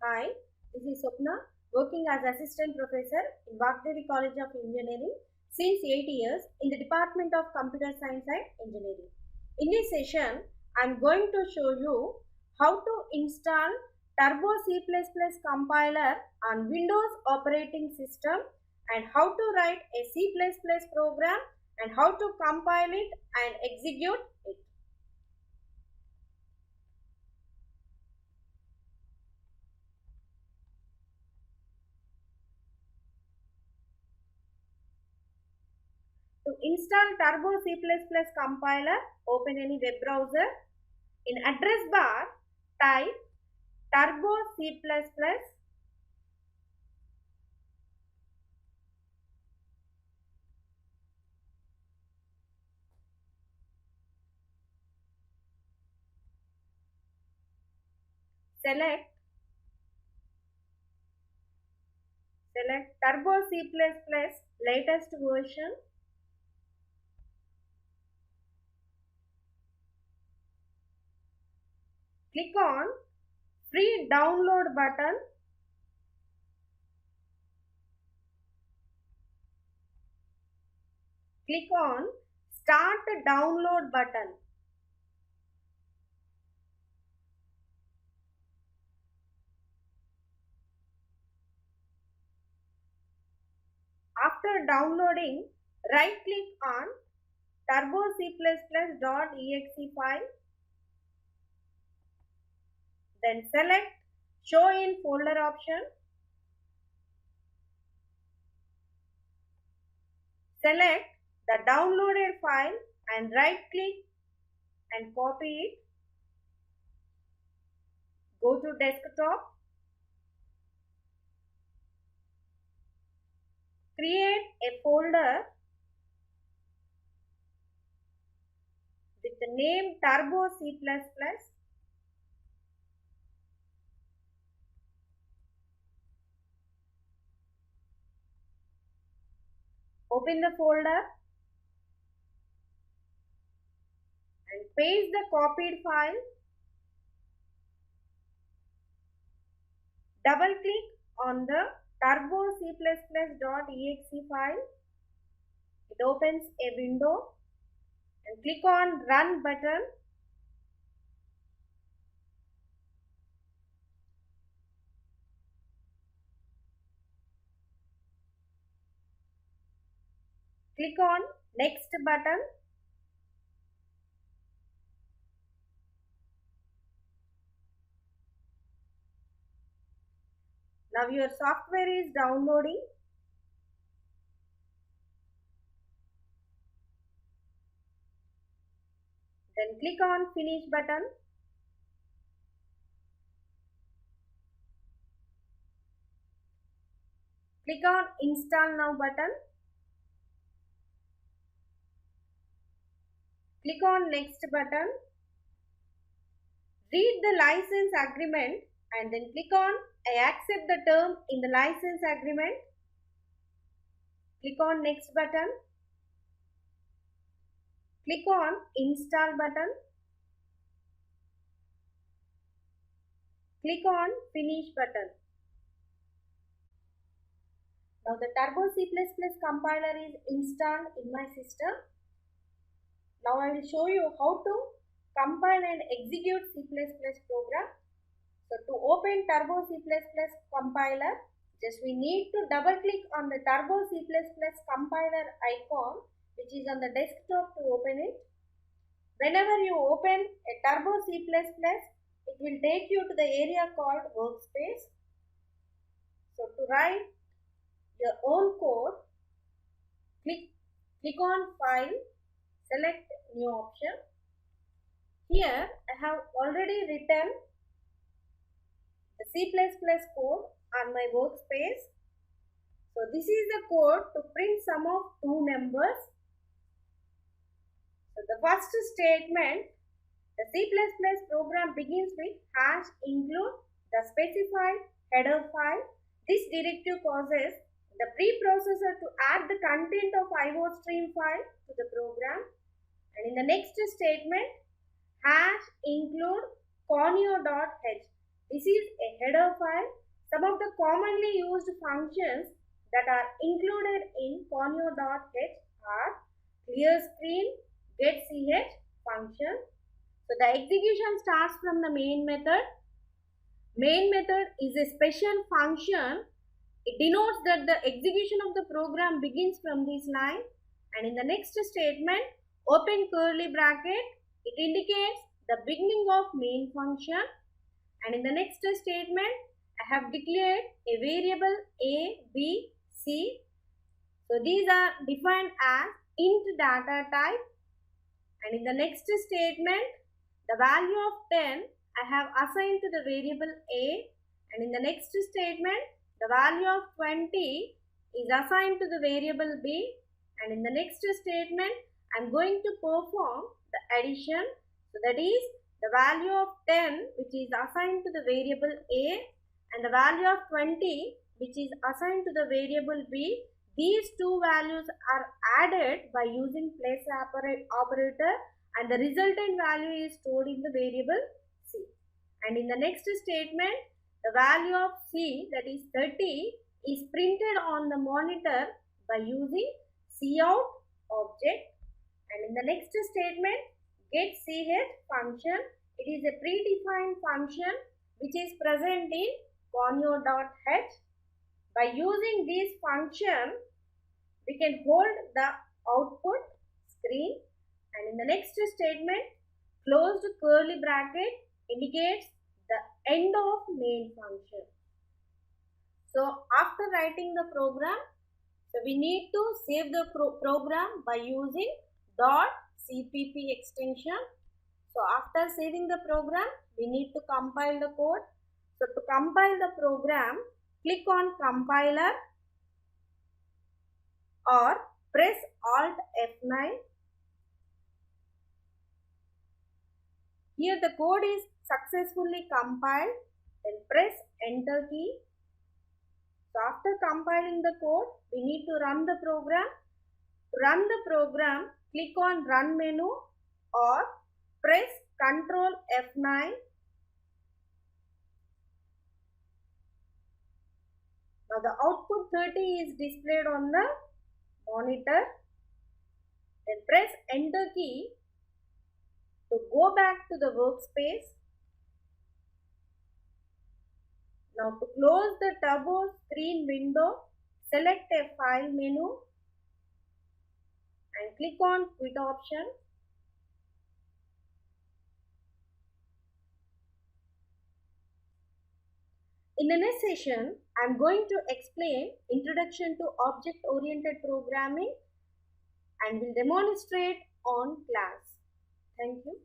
Hi, this is Swapna, working as Assistant Professor in Vagdevi College of Engineering since 8 years in the Department of Computer Science and Engineering. In this session, I am going to show you how to install Turbo C++ compiler on Windows operating system and how to write a C++ program and how to compile it and execute it. To install Turbo C++ compiler, open any web browser. In address bar, type Turbo C++. Select Turbo C++ latest version. Click on free download button. Click on start download button. After downloading, right click on Turbo C++.exe file. Then select show in folder option. Select the downloaded file and right click and copy it. Go to desktop. Create a folder with the name Turbo C++. Open the folder and paste the copied file. Double click on the Turbo C++.exe file. It opens a window and click on Run button. Click on Next button. Now your software is downloading. Then click on Finish button. Click on Install Now button. Click on Next button. Read the license agreement and then click on I accept the term in the license agreement. Click on Next button. Click on Install button. Click on Finish button. Now the Turbo C++ compiler is installed in my system. Now I will show you how to compile and execute C++ program. So to open Turbo C++ compiler, just we need to double click on the Turbo C++ compiler icon which is on the desktop to open it. Whenever you open a Turbo C++, it will take you to the area called workspace. So to write your own code, click on file, select new option. Here I have already written the C++ code on my workspace. So this is the code to print sum of two numbers. So the first statement, the C++ program begins with #include the specified header file. This directive causes the preprocessor to add the content of iostream file to the program. And in the next statement, #include conio.h. This is a header file. Some of the commonly used functions that are included in conio.h are clear screen, getch function. So the execution starts from the main method. Main method is a special function. It denotes that the execution of the program begins from this line, and in the next statement, open curly bracket, it indicates the beginning of main function, and in the next statement, I have declared a variable a, b, c. So these are defined as int data type, and in the next statement, the value of 10 I have assigned to the variable a, and in the next statement, the value of 20 is assigned to the variable b, and in the next statement, I am going to perform the addition. So that is the value of 10 which is assigned to the variable a and the value of 20 which is assigned to the variable b. These two values are added by using plus operator, and the resultant value is stored in the variable c. And in the next statement, the value of c, that is 30, is printed on the monitor by using cout object. And in the next statement, getch function, it is a predefined function which is present in conio.h. By using this function, we can hold the output screen, and in the next statement, closed curly bracket indicates the end of main function. So after writing the program, so we need to save the program by using .cpp extension. So after saving the program, we need to compile the code. So to compile the program, click on compiler or press Alt F9. Here the code is successfully compiled. Then press enter key. So after compiling the code, we need to run the program. To run the program, click on run menu or press Ctrl F9. Now the output 30 is displayed on the monitor. Then press enter key to go back to the workspace. Now to close the turbo screen window, select a file menu and click on quit option. In the next session, I am going to explain Introduction to Object-Oriented Programming and will demonstrate on class. Thank you.